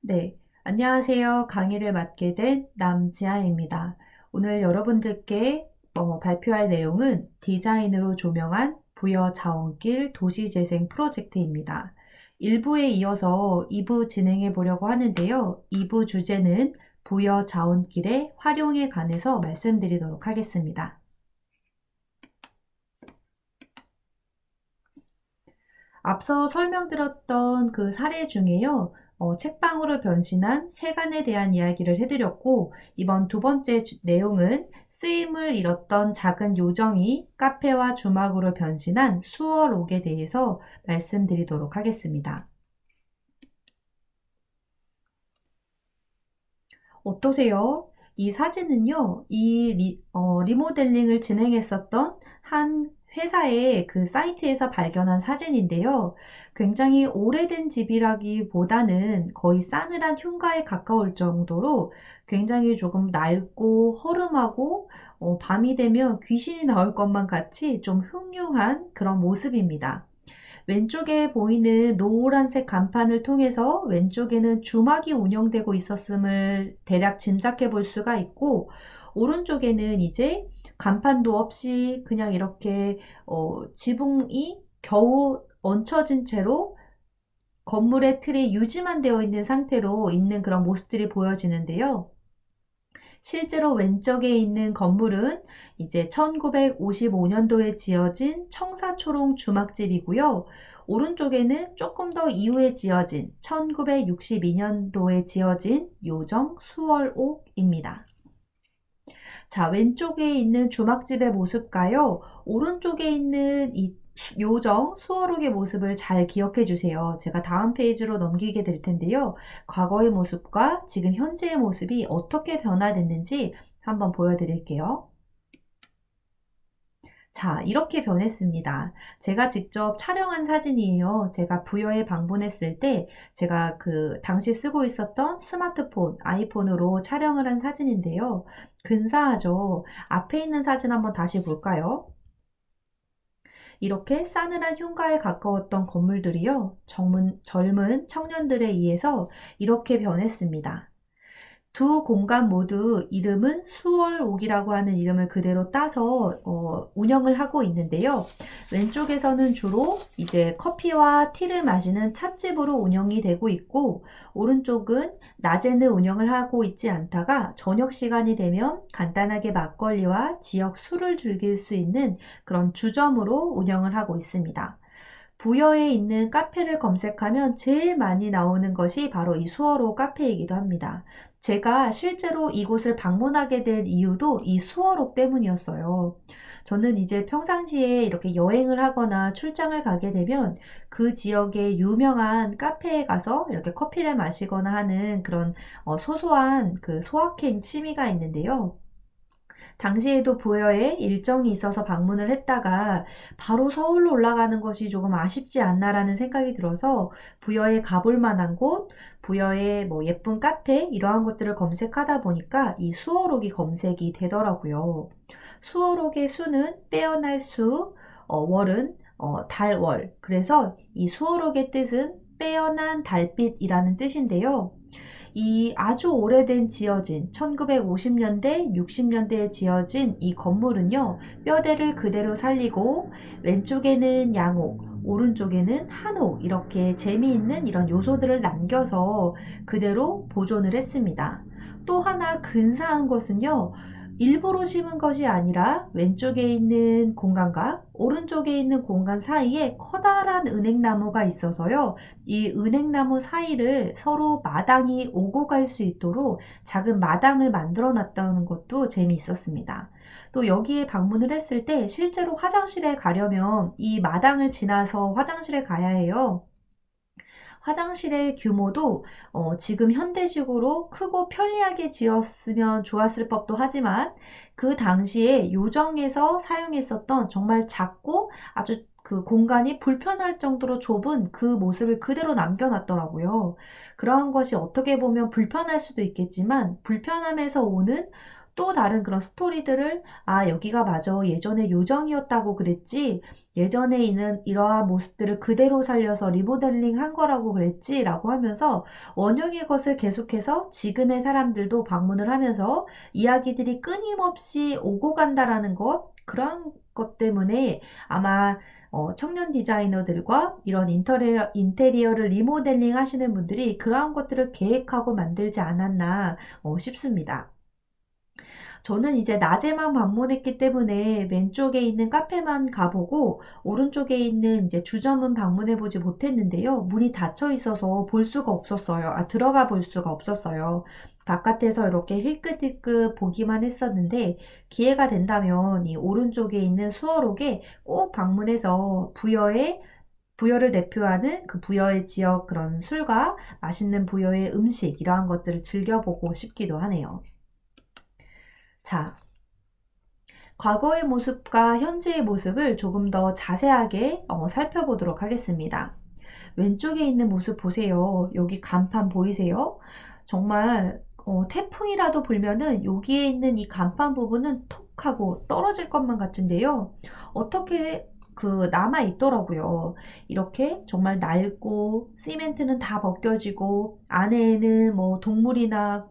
네, 안녕하세요. 강의를 맡게 된 남지아입니다. 오늘 여러분들께 발표할 내용은 디자인으로 조명한 부여 자원길 도시재생 프로젝트입니다. 1부에 이어서 2부 진행해 보려고 하는데요. 2부 주제는 부여 자원길의 활용에 관해서 말씀드리도록 하겠습니다. 앞서 설명드렸던 그 사례 중에요. 책방으로 변신한 세간에 대한 이야기를 해드렸고, 이번 두 번째 내용은 쓰임을 잃었던 작은 요정이 카페와 주막으로 변신한 수어록에 대해서 말씀드리도록 하겠습니다. 어떠세요? 이 사진은요, 리모델링을 진행했었던 한 회사의 그 사이트에서 발견한 사진인데요. 굉장히 오래된 집이라기보다는 거의 싸늘한 흉가에 가까울 정도로 굉장히 조금 낡고 허름하고 밤이 되면 귀신이 나올 것만 같이 좀 흉흉한 그런 모습입니다. 왼쪽에 보이는 노란색 간판을 통해서 왼쪽에는 주막이 운영되고 있었음을 대략 짐작해 볼 수가 있고, 오른쪽에는 이제 간판도 없이 그냥 이렇게 지붕이 겨우 얹혀진 채로 건물의 틀이 유지만 되어 있는 상태로 있는 그런 모습들이 보여지는데요. 실제로 왼쪽에 있는 건물은 이제 1955년도에 지어진 청사초롱 주막집이고요. 오른쪽에는 조금 더 이후에 지어진 1962년도에 지어진 요정 수월옥입니다. 자, 왼쪽에 있는 주막집의 모습과요, 오른쪽에 있는 이 요정 수어록의 모습을 잘 기억해 주세요. 제가 다음 페이지로 넘기게 될 텐데요. 과거의 모습과 지금 현재의 모습이 어떻게 변화됐는지 한번 보여드릴게요. 자, 이렇게 변했습니다. 제가 직접 촬영한 사진이에요. 제가 부여에 방문했을 때 제가 그 당시 쓰고 있었던 스마트폰, 아이폰으로 촬영을 한 사진인데요. 근사하죠? 앞에 있는 사진 한번 다시 볼까요? 이렇게 싸늘한 흉가에 가까웠던 건물들이요, 젊은 청년들에 의해서 이렇게 변했습니다. 두 공간 모두 이름은 수월옥이라고 하는 이름을 그대로 따서 운영을 하고 있는데요. 왼쪽에서는 주로 이제 커피와 티를 마시는 찻집으로 운영이 되고 있고, 오른쪽은 낮에는 운영을 하고 있지 않다가 저녁 시간이 되면 간단하게 막걸리와 지역 술을 즐길 수 있는 그런 주점으로 운영을 하고 있습니다. 부여에 있는 카페를 검색하면 제일 많이 나오는 것이 바로 이 수어로 카페이기도 합니다. 제가 실제로 이곳을 방문하게 된 이유도 이 수어록 때문이었어요. 저는 이제 평상시에 이렇게 여행을 하거나 출장을 가게 되면 그 지역의 유명한 카페에 가서 이렇게 커피를 마시거나 하는 그런 소소한 그 소확행 취미가 있는데요. 당시에도 부여에 일정이 있어서 방문을 했다가 바로 서울로 올라가는 것이 조금 아쉽지 않나라는 생각이 들어서 부여에 가볼 만한 곳, 부여의 뭐 예쁜 카페 이러한 것들을 검색하다 보니까 이 수어록이 검색이 되더라고요. 수어록의 수는 빼어날 수, 월은 달월. 그래서 이 수어록의 뜻은 빼어난 달빛이라는 뜻인데요. 이 아주 오래된 지어진 1950년대, 60년대에 지어진 이 건물은요, 뼈대를 그대로 살리고 왼쪽에는 양옥, 오른쪽에는 한옥 이렇게 재미있는 이런 요소들을 남겨서 그대로 보존을 했습니다. 또 하나 근사한 것은요, 일부러 심은 것이 아니라 왼쪽에 있는 공간과 오른쪽에 있는 공간 사이에 커다란 은행나무가 있어서요. 이 은행나무 사이를 서로 마당이 오고 갈 수 있도록 작은 마당을 만들어 놨다는 것도 재미있었습니다. 또 여기에 방문을 했을 때 실제로 화장실에 가려면 이 마당을 지나서 화장실에 가야 해요. 화장실의 규모도 지금 현대식으로 크고 편리하게 지었으면 좋았을 법도 하지만 그 당시에 요정에서 사용했었던 정말 작고 아주 그 공간이 불편할 정도로 좁은 그 모습을 그대로 남겨놨더라고요. 그러한 것이 어떻게 보면 불편할 수도 있겠지만 불편함에서 오는 또 다른 그런 스토리들을, 아, 여기가 맞아, 예전에 요정이었다고 그랬지, 예전에 있는 이러한 모습들을 그대로 살려서 리모델링 한 거라고 그랬지? 라고 하면서 원형의 것을 계속해서 지금의 사람들도 방문을 하면서 이야기들이 끊임없이 오고 간다라는 것, 그런 것 때문에 아마 청년 디자이너들과 이런 인테리어를 리모델링 하시는 분들이 그러한 것들을 계획하고 만들지 않았나 싶습니다. 저는 이제 낮에만 방문했기 때문에 왼쪽에 있는 카페만 가보고 오른쪽에 있는 이제 주점은 방문해보지 못했는데요. 문이 닫혀 있어서 볼 수가 없었어요. 들어가 볼 수가 없었어요. 바깥에서 이렇게 힐끗힐끗 보기만 했었는데 기회가 된다면 이 오른쪽에 있는 수어록에 꼭 방문해서 부여를 대표하는 그 부여의 지역 그런 술과 맛있는 부여의 음식 이러한 것들을 즐겨보고 싶기도 하네요. 자, 과거의 모습과 현재의 모습을 조금 더 자세하게 살펴보도록 하겠습니다. 왼쪽에 있는 모습 보세요. 여기 간판 보이세요? 정말 태풍이라도 불면은 여기에 있는 이 간판 부분은 톡 하고 떨어질 것만 같은데요. 어떻게 남아 있더라고요. 이렇게 정말 낡고 시멘트는 다 벗겨지고 안에는 뭐 동물이나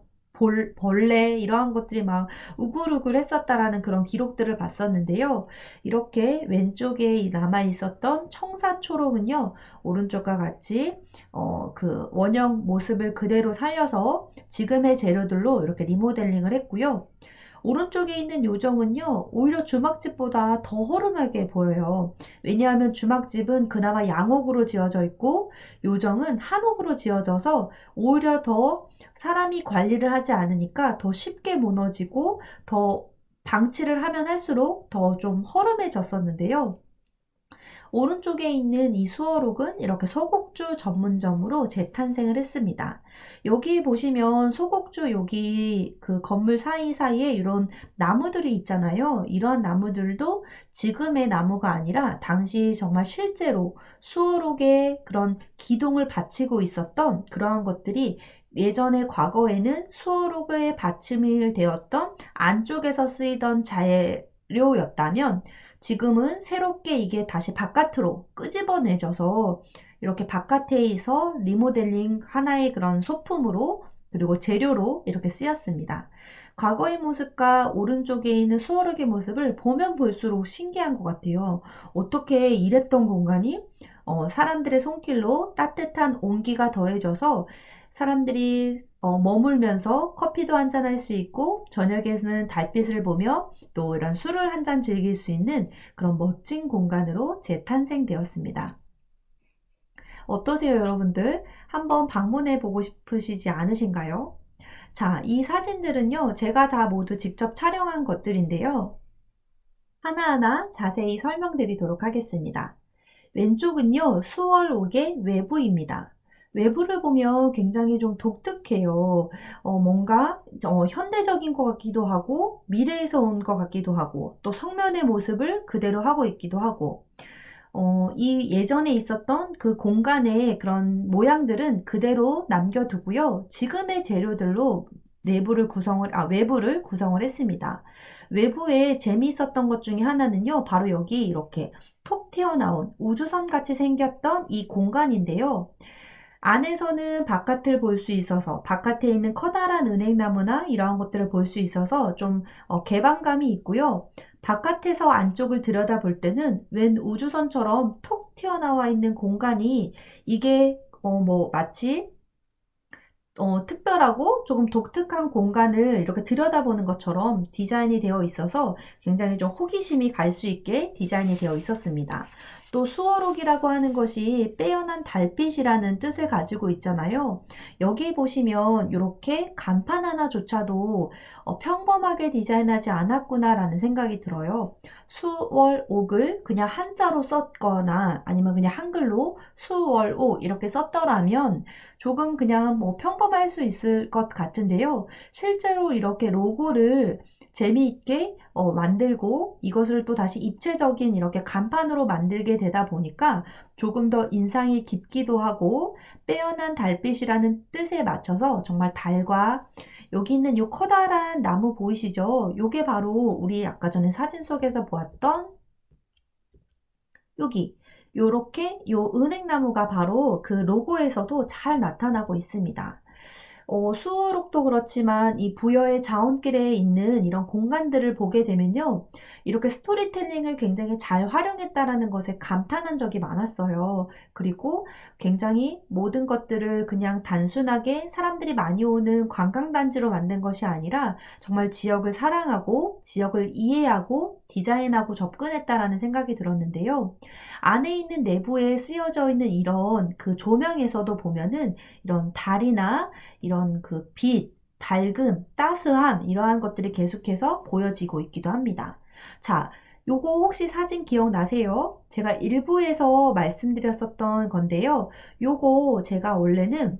벌레 이러한 것들이 막 우글우글 했었다라는 그런 기록들을 봤었는데요. 이렇게 왼쪽에 남아 있었던 청사초록은요. 오른쪽과 같이 그 원형 모습을 그대로 살려서 지금의 재료들로 이렇게 리모델링을 했고요. 오른쪽에 있는 요정은요, 오히려 주막집보다 더 허름하게 보여요. 왜냐하면 주막집은 그나마 양옥으로 지어져 있고, 요정은 한옥으로 지어져서 오히려 더 사람이 관리를 하지 않으니까 더 쉽게 무너지고, 더 방치를 하면 할수록 더 좀 허름해졌었는데요. 오른쪽에 있는 이 수어록은 이렇게 소곡주 전문점으로 재탄생을 했습니다. 여기 보시면 소곡주 여기 그 건물 사이사이에 이런 나무들이 있잖아요. 이런 나무들도 지금의 나무가 아니라 당시 정말 실제로 수어록에 그런 기둥을 받치고 있었던 그러한 것들이 예전에 과거에는 수어록에 받침이 되었던 안쪽에서 쓰이던 재료였다면 지금은 새롭게 이게 다시 바깥으로 끄집어내져서 이렇게 바깥에서 리모델링 하나의 그런 소품으로 그리고 재료로 이렇게 쓰였습니다. 과거의 모습과 오른쪽에 있는 수어록의 모습을 보면 볼수록 신기한 것 같아요. 어떻게 이랬던 공간이 사람들의 손길로 따뜻한 온기가 더해져서 사람들이 머물면서 커피도 한잔할 수 있고 저녁에는 달빛을 보며 또 이런 술을 한 잔 즐길 수 있는 그런 멋진 공간으로 재탄생되었습니다. 어떠세요, 여러분들? 한번 방문해 보고 싶으시지 않으신가요? 자, 이 사진들은요, 제가 다 모두 직접 촬영한 것들인데요. 하나하나 자세히 설명드리도록 하겠습니다. 왼쪽은요, 수월옥의 외부입니다. 외부를 보면 굉장히 좀 독특해요. 뭔가 현대적인 것 같기도 하고 미래에서 온 것 같기도 하고 또 성면의 모습을 그대로 하고 있기도 하고 이 예전에 있었던 그 공간의 그런 모양들은 그대로 남겨두고요. 지금의 재료들로 외부를 구성을 했습니다. 외부에 재미있었던 것 중에 하나는요, 바로 여기 이렇게 톡 튀어나온 우주선 같이 생겼던 이 공간인데요. 안에서는 바깥을 볼 수 있어서 바깥에 있는 커다란 은행나무나 이러한 것들을 볼 수 있어서 좀 개방감이 있고요. 바깥에서 안쪽을 들여다볼 때는 웬 우주선처럼 톡 튀어나와 있는 공간이 이게 뭐 마치 특별하고 조금 독특한 공간을 이렇게 들여다보는 것처럼 디자인이 되어 있어서 굉장히 좀 호기심이 갈 수 있게 디자인이 되어 있었습니다. 또 수어록이라고 하는 것이 빼어난 달빛이라는 뜻을 가지고 있잖아요. 여기 보시면 이렇게 간판 하나조차도 평범하게 디자인하지 않았구나라는 생각이 들어요. 수월옥을 그냥 한자로 썼거나 아니면 그냥 한글로 수월옥 이렇게 썼더라면 조금 그냥 뭐 평범할 수 있을 것 같은데요. 실제로 이렇게 로고를 재미있게 만들고 이것을 또 다시 입체적인 이렇게 간판으로 만들게 되다 보니까 조금 더 인상이 깊기도 하고 빼어난 달빛이라는 뜻에 맞춰서 정말 달과 여기 있는 이 커다란 나무 보이시죠? 이게 바로 우리 아까 전에 사진 속에서 보았던 여기 요렇게 요 은행나무가 바로 그 로고에서도 잘 나타나고 있습니다. 수어록도 그렇지만 이 부여의 자원길에 있는 이런 공간들을 보게 되면요. 이렇게 스토리텔링을 굉장히 잘 활용했다라는 것에 감탄한 적이 많았어요. 그리고 굉장히 모든 것들을 그냥 단순하게 사람들이 많이 오는 관광단지로 만든 것이 아니라 정말 지역을 사랑하고 지역을 이해하고 디자인하고 접근했다라는 생각이 들었는데요. 안에 있는 내부에 쓰여져 있는 이런 그 조명에서도 보면은 이런 달이나 이런 그 빛, 밝음, 따스함 이러한 것들이 계속해서 보여지고 있기도 합니다. 자, 요거 혹시 사진 기억나세요? 제가 일부에서 말씀드렸었던 건데요. 요거 제가 원래는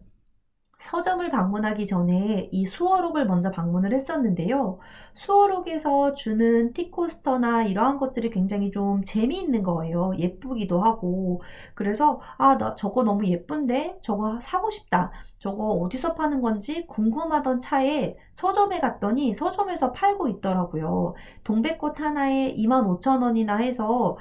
서점을 방문하기 전에 이 수어록을 먼저 방문을 했었는데요. 수어록에서 주는 티코스터나 이러한 것들이 굉장히 좀 재미있는 거예요. 예쁘기도 하고. 그래서 나 저거 너무 예쁜데? 저거 사고 싶다. 저거 어디서 파는 건지 궁금하던 차에 서점에 갔더니 서점에서 팔고 있더라고요. 동백꽃 하나에 25,000원이나 해서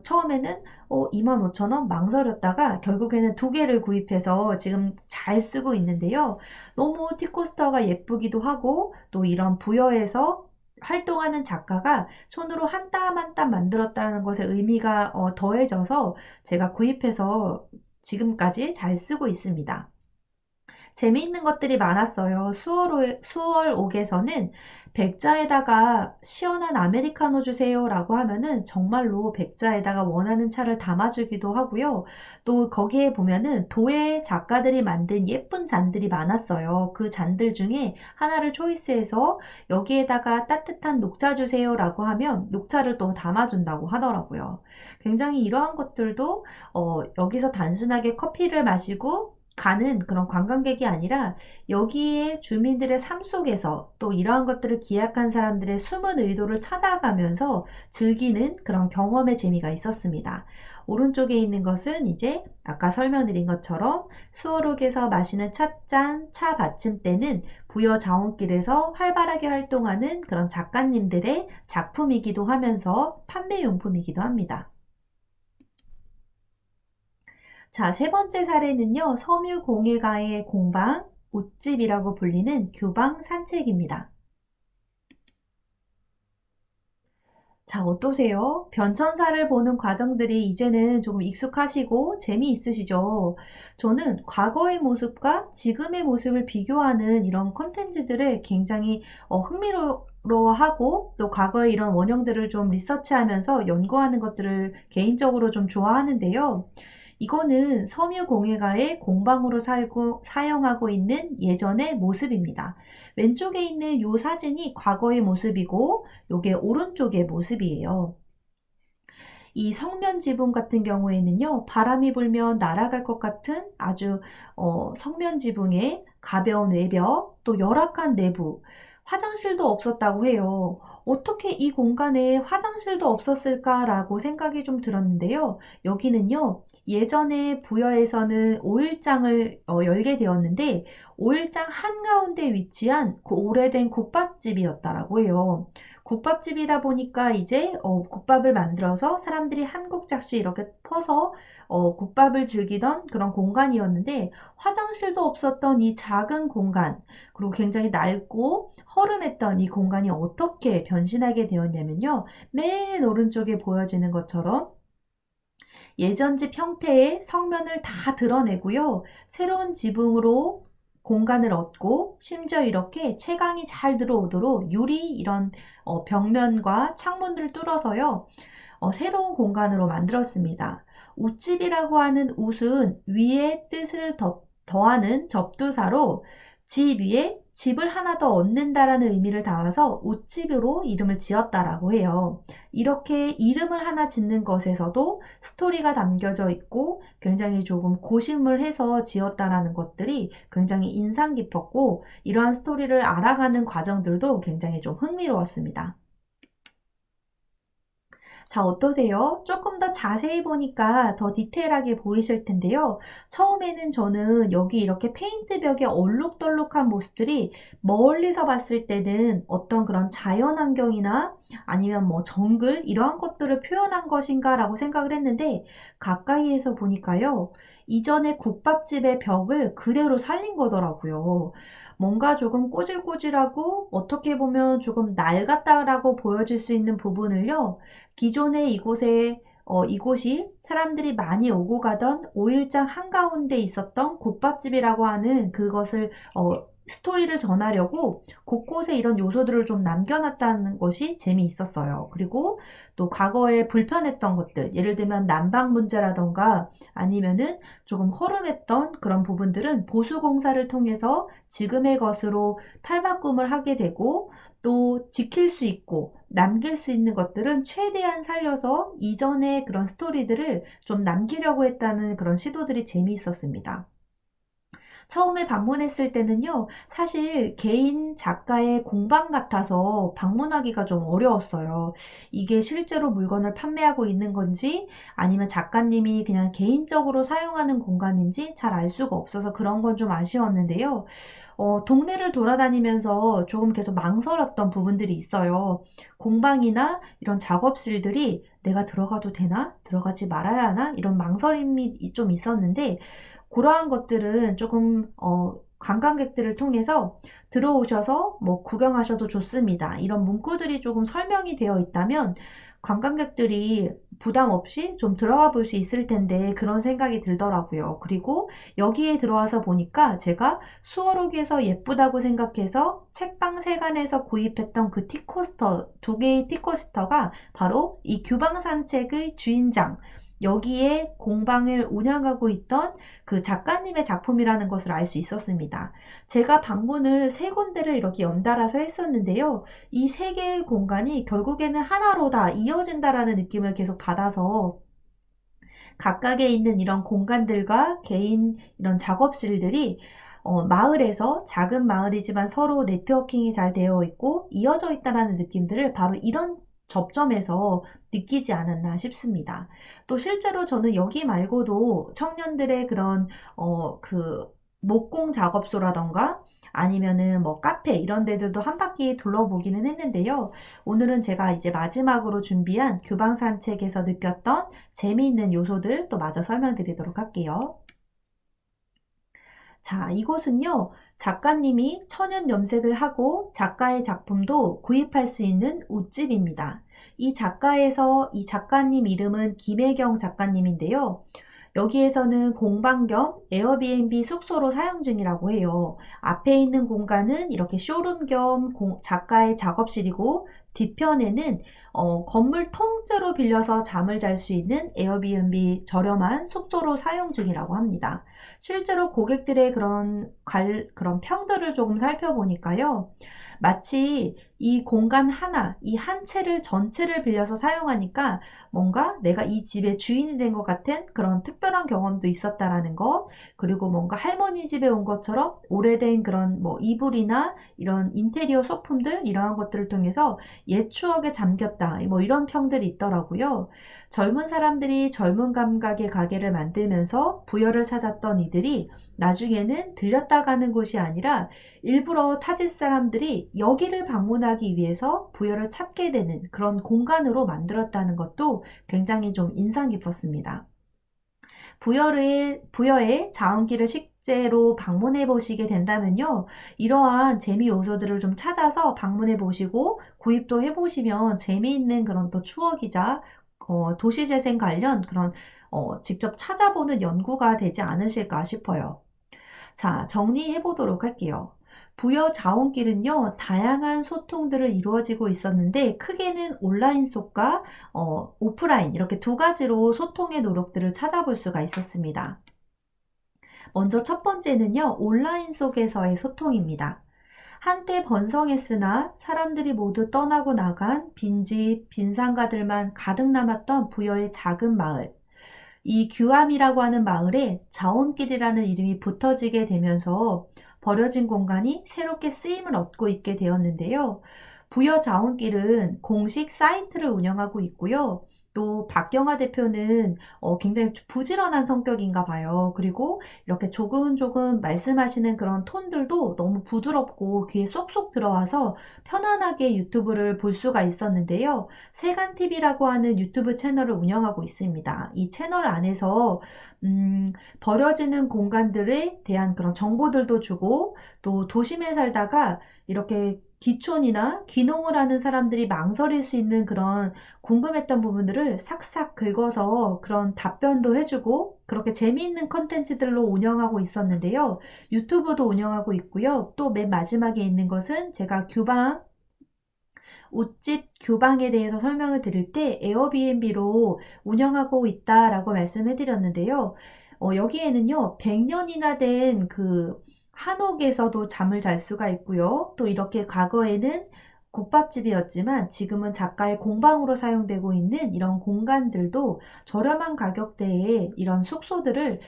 처음에는 25,000원 망설였다가 결국에는 두 개를 구입해서 지금 잘 쓰고 있는데요. 너무 티코스터가 예쁘기도 하고 또 이런 부여에서 활동하는 작가가 손으로 한 땀 한 땀 만들었다는 것에 의미가 더해져서 제가 구입해서 지금까지 잘 쓰고 있습니다. 재미있는 것들이 많았어요. 수월옥에서는 백자에다가 시원한 아메리카노 주세요 라고 하면은 정말로 백자에다가 원하는 차를 담아주기도 하고요. 또 거기에 보면은 도예 작가들이 만든 예쁜 잔들이 많았어요. 그 잔들 중에 하나를 초이스해서 여기에다가 따뜻한 녹차 주세요 라고 하면 녹차를 또 담아준다고 하더라고요. 굉장히 이러한 것들도 여기서 단순하게 커피를 마시고 가는 그런 관광객이 아니라 여기에 주민들의 삶 속에서 또 이러한 것들을 기약한 사람들의 숨은 의도를 찾아가면서 즐기는 그런 경험의 재미가 있었습니다. 오른쪽에 있는 것은 이제 아까 설명드린 것처럼 수어록에서 마시는 찻잔, 차 받침대는 부여 자원길에서 활발하게 활동하는 그런 작가님들의 작품이기도 하면서 판매용품이기도 합니다. 자, 세 번째 사례는요, 섬유공예가의 공방, 웃집이라고 불리는 규방 산책입니다. 자, 어떠세요? 변천사를 보는 과정들이 이제는 조금 익숙하시고 재미있으시죠? 저는 과거의 모습과 지금의 모습을 비교하는 이런 컨텐츠들을 굉장히 흥미로워하고 또 과거의 이런 원형들을 좀 리서치하면서 연구하는 것들을 개인적으로 좀 좋아하는데요. 이거는 섬유공예가의 공방으로 사용하고 있는 예전의 모습입니다. 왼쪽에 있는 이 사진이 과거의 모습이고 요게 오른쪽의 모습이에요. 이 성면 지붕 같은 경우에는요, 바람이 불면 날아갈 것 같은 아주 성면 지붕에 가벼운 외벽, 또 열악한 내부, 화장실도 없었다고 해요. 어떻게 이 공간에 화장실도 없었을까라고 생각이 좀 들었는데요. 여기는요, 예전에 부여에서는 5일장을 열게 되었는데 5일장 한가운데 위치한 오래된 국밥집이었다라고 해요. 국밥집이다 보니까 이제 국밥을 만들어서 사람들이 한 국자씩 이렇게 퍼서 국밥을 즐기던 그런 공간이었는데 화장실도 없었던 이 작은 공간 그리고 굉장히 낡고 허름했던 이 공간이 어떻게 변신하게 되었냐면요. 맨 오른쪽에 보여지는 것처럼 예전 집 형태의 성면을 다 드러내고요. 새로운 지붕으로 공간을 얻고 심지어 이렇게 채광이 잘 들어오도록 유리 이런 벽면과 창문들을 뚫어서요. 새로운 공간으로 만들었습니다. 웃집이라고 하는 웃은 위에 뜻을 더하는 접두사로 집 위에 집을 하나 더 얻는다라는 의미를 담아서 웃집으로 이름을 지었다라고 해요. 이렇게 이름을 하나 짓는 것에서도 스토리가 담겨져 있고 굉장히 조금 고심을 해서 지었다라는 것들이 굉장히 인상 깊었고 이러한 스토리를 알아가는 과정들도 굉장히 좀 흥미로웠습니다. 자, 어떠세요? 조금 더 자세히 보니까 더 디테일하게 보이실 텐데요. 처음에는 저는 여기 이렇게 페인트 벽에 얼룩덜룩한 모습들이 멀리서 봤을 때는 어떤 그런 자연 환경이나 아니면 뭐 정글 이러한 것들을 표현한 것인가 라고 생각을 했는데 가까이에서 보니까요. 이전에 국밥집의 벽을 그대로 살린 거더라고요. 뭔가 조금 꼬질꼬질하고 어떻게 보면 조금 낡았다라고 보여질 수 있는 부분을요. 기존에 이곳이 사람들이 많이 오고 가던 5일장 한가운데 있었던 국밥집이라고 하는 그것을 스토리를 전하려고 곳곳에 이런 요소들을 좀 남겨놨다는 것이 재미있었어요. 그리고 또 과거에 불편했던 것들, 예를 들면 난방 문제라던가 아니면은 조금 허름했던 그런 부분들은 보수공사를 통해서 지금의 것으로 탈바꿈을 하게 되고 또 지킬 수 있고 남길 수 있는 것들은 최대한 살려서 이전의 그런 스토리들을 좀 남기려고 했다는 그런 시도들이 재미있었습니다. 처음에 방문했을 때는요, 사실 개인 작가의 공방 같아서 방문하기가 좀 어려웠어요. 이게 실제로 물건을 판매하고 있는 건지 아니면 작가님이 그냥 개인적으로 사용하는 공간인지 잘 알 수가 없어서 그런 건 좀 아쉬웠는데요. 동네를 돌아다니면서 조금 계속 망설였던 부분들이 있어요. 공방이나 이런 작업실들이 내가 들어가도 되나? 들어가지 말아야 하나? 이런 망설임이 좀 있었는데, 그러한 것들은 조금 관광객들을 통해서 들어오셔서 뭐 구경하셔도 좋습니다. 이런 문구들이 조금 설명이 되어 있다면 관광객들이 부담 없이 좀 들어가 볼 수 있을 텐데 그런 생각이 들더라고요. 그리고 여기에 들어와서 보니까 제가 수어록에서 예쁘다고 생각해서 책방 세간에서 구입했던 그 티코스터, 두 개의 티코스터가 바로 이 규방산책의 주인장, 여기에 공방을 운영하고 있던 그 작가님의 작품이라는 것을 알 수 있었습니다. 제가 방문을 세 군데를 이렇게 연달아서 했었는데요. 이 세 개의 공간이 결국에는 하나로 다 이어진다라는 느낌을 계속 받아서 각각에 있는 이런 공간들과 개인 이런 작업실들이 마을에서 작은 마을이지만 서로 네트워킹이 잘 되어 있고 이어져 있다라는 느낌들을 바로 이런 접점에서 느끼지 않았나 싶습니다. 또 실제로 저는 여기 말고도 청년들의 그런 그 목공 작업소라던가 아니면은 뭐 카페 이런 데들도 한 바퀴 둘러보기는 했는데요. 오늘은 제가 이제 마지막으로 준비한 규방 산책에서 느꼈던 재미있는 요소들 또 마저 설명드리도록 할게요. 자, 이곳은요, 작가님이 천연 염색을 하고 작가의 작품도 구입할 수 있는 옷집입니다. 이 작가님 이름은 김혜경 작가님인데요. 여기에서는 공방 겸 에어비앤비 숙소로 사용 중이라고 해요. 앞에 있는 공간은 이렇게 쇼룸 겸 작가의 작업실이고 뒤편에는 건물 통째로 빌려서 잠을 잘 수 있는 에어비앤비 저렴한 숙소로 사용 중이라고 합니다. 실제로 고객들의 그런 평들을 조금 살펴보니까요. 마치 이 공간 하나, 이 한 채를 전체를 빌려서 사용하니까 뭔가 내가 이 집의 주인이 된 것 같은 그런 특별한 경험도 있었다라는 것, 그리고 뭔가 할머니 집에 온 것처럼 오래된 그런 뭐 이불이나 이런 인테리어 소품들, 이러한 것들을 통해서 옛 추억에 잠겼다, 뭐 이런 평들이 있더라고요. 젊은 사람들이 젊은 감각의 가게를 만들면서 부여를 찾았던 이들이 나중에는 들렸다 가는 곳이 아니라 일부러 타지 사람들이 여기를 방문하기 위해서 부여를 찾게 되는 그런 공간으로 만들었다는 것도 굉장히 좀 인상 깊었습니다. 부여의 자원길을 실제로 방문해 보시게 된다면요. 이러한 재미 요소들을 좀 찾아서 방문해 보시고 구입도 해 보시면 재미있는 그런 또 추억이자 도시재생 관련 그런 직접 찾아보는 연구가 되지 않으실까 싶어요. 자, 정리해 보도록 할게요. 부여 자원길은요, 다양한 소통들을 이루어지고 있었는데, 크게는 온라인 속과 오프라인, 이렇게 두 가지로 소통의 노력들을 찾아볼 수가 있었습니다. 먼저 첫 번째는요, 온라인 속에서의 소통입니다. 한때 번성했으나 사람들이 모두 떠나고 나간 빈집, 빈상가들만 가득 남았던 부여의 작은 마을. 이 규암이라고 하는 마을에 자원길이라는 이름이 붙어지게 되면서 버려진 공간이 새롭게 쓰임을 얻고 있게 되었는데요. 부여 자원길은 공식 사이트를 운영하고 있고요. 또 박경화 대표는 굉장히 부지런한 성격인가 봐요. 그리고 이렇게 조금 말씀하시는 그런 톤들도 너무 부드럽고 귀에 쏙쏙 들어와서 편안하게 유튜브를 볼 수가 있었는데요. 세간TV라고 하는 유튜브 채널을 운영하고 있습니다. 이 채널 안에서 버려지는 공간들에 대한 그런 정보들도 주고, 또 도심에 살다가 이렇게 귀촌이나 귀농을 하는 사람들이 망설일 수 있는 그런 궁금했던 부분들을 싹싹 긁어서 그런 답변도 해주고, 그렇게 재미있는 컨텐츠들로 운영하고 있었는데요. 유튜브도 운영하고 있고요. 또 맨 마지막에 있는 것은 제가 옷집 규방에 대해서 설명을 드릴 때 에어비앤비로 운영하고 있다라고 말씀해 드렸는데요. 여기에는요, 100년이나 된 그 한옥에서도 잠을 잘 수가 있고요. 또 이렇게 과거에는 국밥집이었지만 지금은 작가의 공방으로 사용되고 있는 이런 공간들도 저렴한 가격대에 이런 숙소들을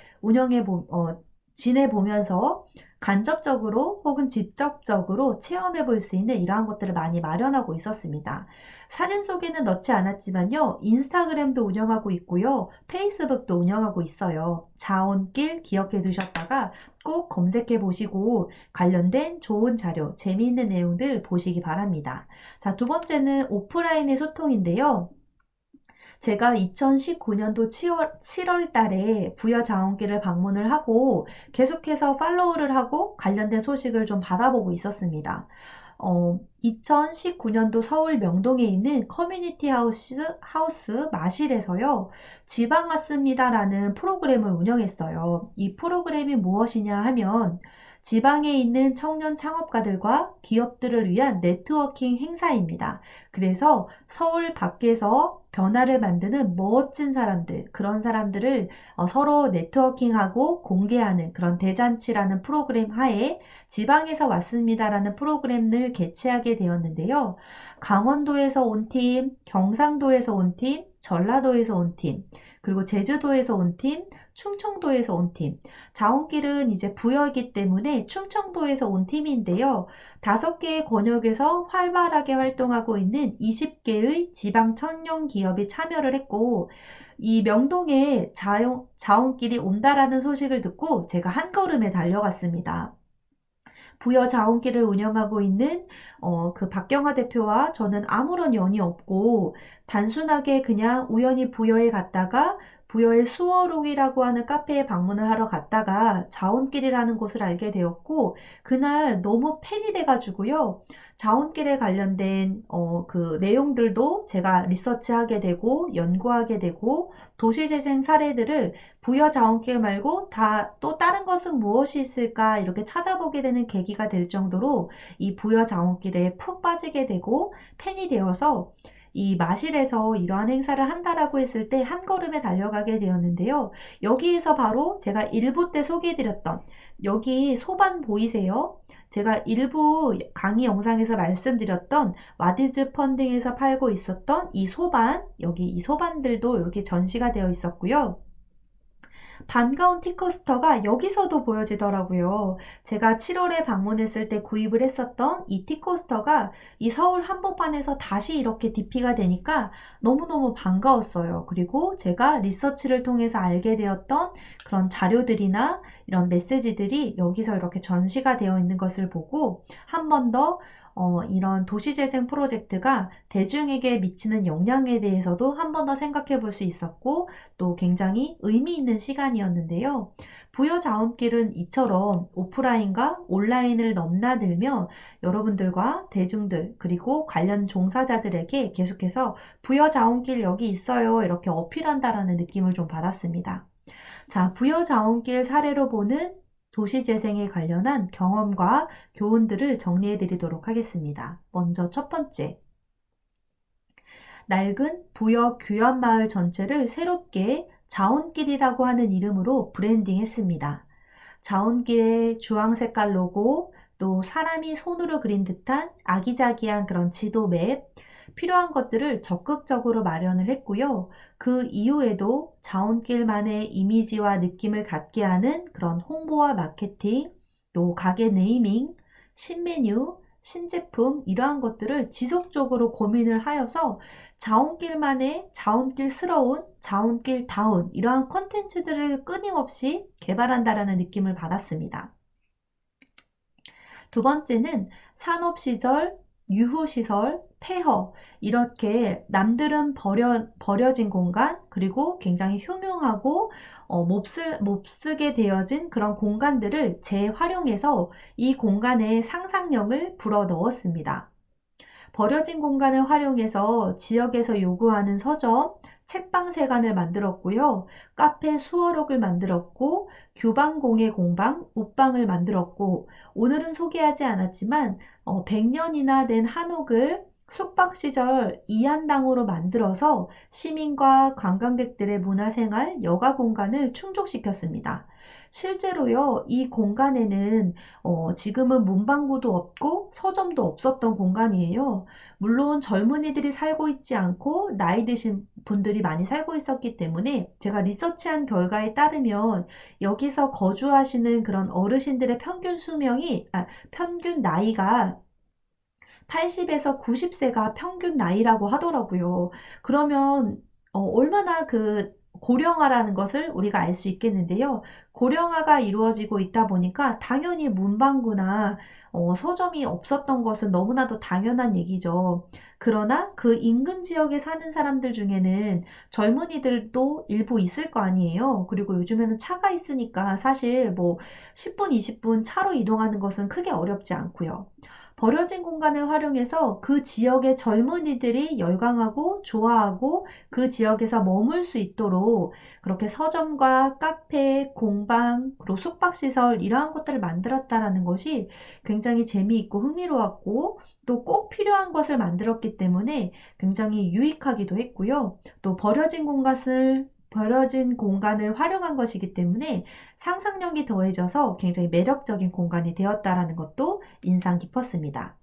지내보면서 간접적으로 혹은 직접적으로 체험해 볼 수 있는 이러한 것들을 많이 마련하고 있었습니다. 사진 속에는 넣지 않았지만요, 인스타그램도 운영하고 있고요, 페이스북도 운영하고 있어요. 자원길 기억해 두셨다가 꼭 검색해 보시고 관련된 좋은 자료, 재미있는 내용들 보시기 바랍니다. 자, 두 번째는 오프라인의 소통인데요. 제가 2019년도 7월 달에 부여자원길을 방문을 하고 계속해서 팔로우를 하고 관련된 소식을 좀 받아보고 있었습니다. 2019년도 서울 명동에 있는 커뮤니티 하우스 마실에서요, 지방 왔습니다라는 프로그램을 운영했어요. 이 프로그램이 무엇이냐 하면 지방에 있는 청년 창업가들과 기업들을 위한 네트워킹 행사입니다. 그래서 서울 밖에서 변화를 만드는 멋진 사람들, 그런 사람들을 서로 네트워킹하고 공개하는 그런 대잔치라는 프로그램 하에 지방에서 왔습니다라는 프로그램을 개최하게 되었는데요. 강원도에서 온 팀, 경상도에서 온 팀, 전라도에서 온 팀, 그리고 제주도에서 온 팀, 충청도에서 온 팀. 자원길은 이제 부여이기 때문에 충청도에서 온 팀인데요. 5개의 권역에서 활발하게 활동하고 있는 20개의 지방 청년 기업이 참여를 했고, 이 명동에 자원길이 온다라는 소식을 듣고 제가 한 걸음에 달려갔습니다. 부여 자원길을 운영하고 있는 그 박경화 대표와 저는 아무런 연이 없고, 단순하게 그냥 우연히 부여에 갔다가 부여의 수어록이라고 하는 카페에 방문을 하러 갔다가 자원길이라는 곳을 알게 되었고, 그날 너무 팬이 돼가지고요, 자원길에 관련된 그 내용들도 제가 리서치하게 되고 연구하게 되고, 도시재생 사례들을 부여 자원길 말고 또 다른 것은 무엇이 있을까 이렇게 찾아보게 되는 계기가 될 정도로 이 부여 자원길에 푹 빠지게 되고 팬이 되어서 이 마실에서 이러한 행사를 한다라고 했을 때 한 걸음에 달려가게 되었는데요. 여기에서 바로 제가 일부 때 소개해드렸던, 여기 소반 보이세요? 제가 일부 강의 영상에서 말씀드렸던 와디즈 펀딩에서 팔고 있었던 이 소반, 여기 이 소반들도 이렇게 전시가 되어 있었고요. 반가운 티코스터가 여기서도 보여지더라고요. 제가 7월에 방문했을 때 구입을 했었던 이 티코스터가 이 서울 한복판에서 다시 이렇게 DP가 되니까 너무너무 반가웠어요. 그리고 제가 리서치를 통해서 알게 되었던 그런 자료들이나 이런 메시지들이 여기서 이렇게 전시가 되어 있는 것을 보고 한 번 더 이런 도시재생 프로젝트가 대중에게 미치는 영향에 대해서도 한 번 더 생각해 볼 수 있었고, 또 굉장히 의미 있는 시간이었는데요. 부여자원길은 이처럼 오프라인과 온라인을 넘나들며 여러분들과 대중들, 그리고 관련 종사자들에게 계속해서 부여자원길 여기 있어요 이렇게 어필한다라는 느낌을 좀 받았습니다. 자, 부여자원길 사례로 보는 도시재생에 관련한 경험과 교훈들을 정리해 드리도록 하겠습니다. 먼저 첫 번째, 낡은 부여 규안마을 전체를 새롭게 자원길이라고 하는 이름으로 브랜딩했습니다. 자원길의 주황색깔 로고, 또 사람이 손으로 그린 듯한 아기자기한 그런 지도 맵, 필요한 것들을 적극적으로 마련을 했고요. 그 이후에도 자원길만의 이미지와 느낌을 갖게 하는 그런 홍보와 마케팅, 또 가게 네이밍, 신메뉴, 신제품 이러한 것들을 지속적으로 고민을 하여서 자원길만의 자원길스러운 자원길다운 이러한 컨텐츠들을 끊임없이 개발한다라는 느낌을 받았습니다. 두 번째는 산업시설, 유후시설, 폐허 이렇게 남들은 버려진 공간 그리고 굉장히 흉흉하고 못 쓰게 되어진 그런 공간들을 재활용해서 이 공간에 상상력을 불어넣었습니다. 버려진 공간을 활용해서 지역에서 요구하는 서점, 책방세관을 만들었고요. 카페 수어록을 만들었고 규방공예 공방, 웃방을 만들었고 오늘은 소개하지 않았지만 100년이나 된 한옥을 숙박시절 이한당으로 만들어서 시민과 관광객들의 문화생활, 여가 공간을 충족시켰습니다. 실제로요, 이 공간에는 지금은 문방구도 없고 서점도 없었던 공간이에요. 물론 젊은이들이 살고 있지 않고 나이 드신 분들이 많이 살고 있었기 때문에 제가 리서치한 결과에 따르면 여기서 거주하시는 그런 어르신들의 평균 나이가 80에서 90세가 평균 나이라고 하더라고요. 그러면 얼마나 그 고령화라는 것을 우리가 알 수 있겠는데요. 고령화가 이루어지고 있다 보니까 당연히 문방구나 서점이 없었던 것은 너무나도 당연한 얘기죠. 그러나 그 인근 지역에 사는 사람들 중에는 젊은이들도 일부 있을 거 아니에요. 그리고 요즘에는 차가 있으니까 사실 뭐 10분, 20분 차로 이동하는 것은 크게 어렵지 않고요. 버려진 공간을 활용해서 그 지역의 젊은이들이 열광하고 좋아하고 그 지역에서 머물 수 있도록 그렇게 서점과 카페, 공방, 그리고 숙박시설 이러한 것들을 만들었다라는 것이 굉장히 재미있고 흥미로웠고 또 꼭 필요한 것을 만들었기 때문에 굉장히 유익하기도 했고요. 또 버려진 공간을 활용한 것이기 때문에 상상력이 더해져서 굉장히 매력적인 공간이 되었다라는 것도 인상 깊었습니다.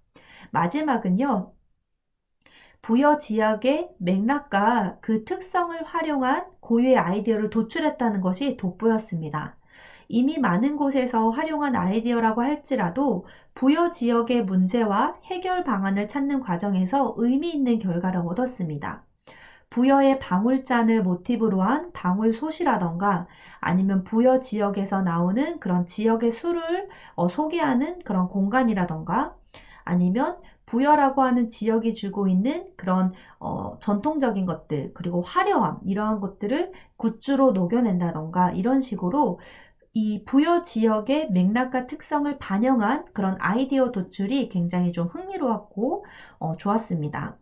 마지막은요, 부여 지역의 맥락과 그 특성을 활용한 고유의 아이디어를 도출했다는 것이 돋보였습니다. 이미 많은 곳에서 활용한 아이디어라고 할지라도 부여 지역의 문제와 해결 방안을 찾는 과정에서 의미 있는 결과를 얻었습니다. 부여의 방울잔을 모티브로 한 방울솥이라던가 아니면 부여 지역에서 나오는 그런 지역의 술을 소개하는 그런 공간이라던가 아니면 부여라고 하는 지역이 주고 있는 그런 전통적인 것들 그리고 화려함 이러한 것들을 굿즈로 녹여낸다던가 이런 식으로 이 부여 지역의 맥락과 특성을 반영한 그런 아이디어 도출이 굉장히 좀 흥미로웠고 좋았습니다.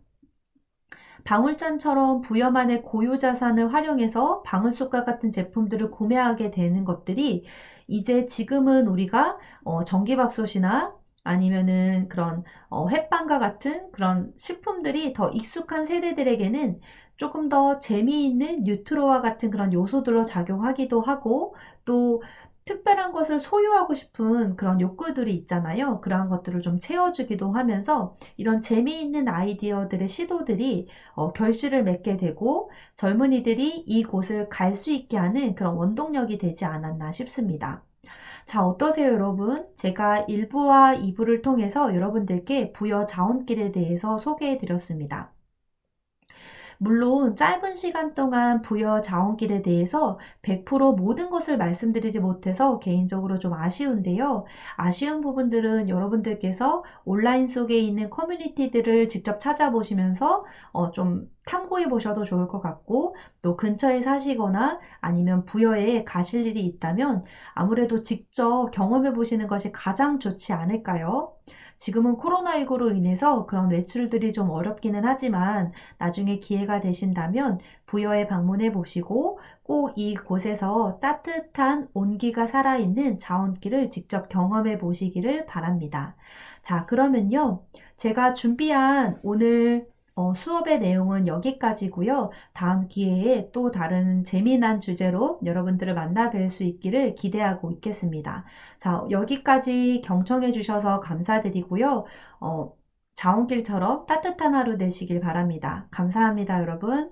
방울잔처럼 부여만의 고유 자산을 활용해서 방울솥과 같은 제품들을 구매하게 되는 것들이 이제 지금은 우리가 전기밥솥이나 아니면은 그런 햇반과 같은 그런 식품들이 더 익숙한 세대들에게는 조금 더 재미있는 뉴트로와 같은 그런 요소들로 작용하기도 하고 또 특별한 것을 소유하고 싶은 그런 욕구들이 있잖아요. 그러한 것들을 좀 채워주기도 하면서 이런 재미있는 아이디어들의 시도들이 결실을 맺게 되고 젊은이들이 이곳을 갈 수 있게 하는 그런 원동력이 되지 않았나 싶습니다. 자, 어떠세요, 여러분? 제가 1부와 2부를 통해서 여러분들께 부여 자원길에 대해서 소개해 드렸습니다. 물론 짧은 시간 동안 부여 자원길에 대해서 100% 모든 것을 말씀드리지 못해서 개인적으로 좀 아쉬운데요. 아쉬운 부분들은 여러분들께서 온라인 속에 있는 커뮤니티들을 직접 찾아보시면서 좀 탐구해 보셔도 좋을 것 같고 또 근처에 사시거나 아니면 부여에 가실 일이 있다면 아무래도 직접 경험해 보시는 것이 가장 좋지 않을까요? 지금은 코로나19로 인해서 그런 외출들이 좀 어렵기는 하지만 나중에 기회가 되신다면 부여에 방문해 보시고 꼭 이곳에서 따뜻한 온기가 살아있는 자원길을 직접 경험해 보시기를 바랍니다. 자, 그러면요. 제가 준비한 오늘 수업의 내용은 여기까지고요. 다음 기회에 또 다른 재미난 주제로 여러분들을 만나 뵐 수 있기를 기대하고 있겠습니다. 자, 여기까지 경청해 주셔서 감사드리고요. 자원길처럼 따뜻한 하루 되시길 바랍니다. 감사합니다, 여러분.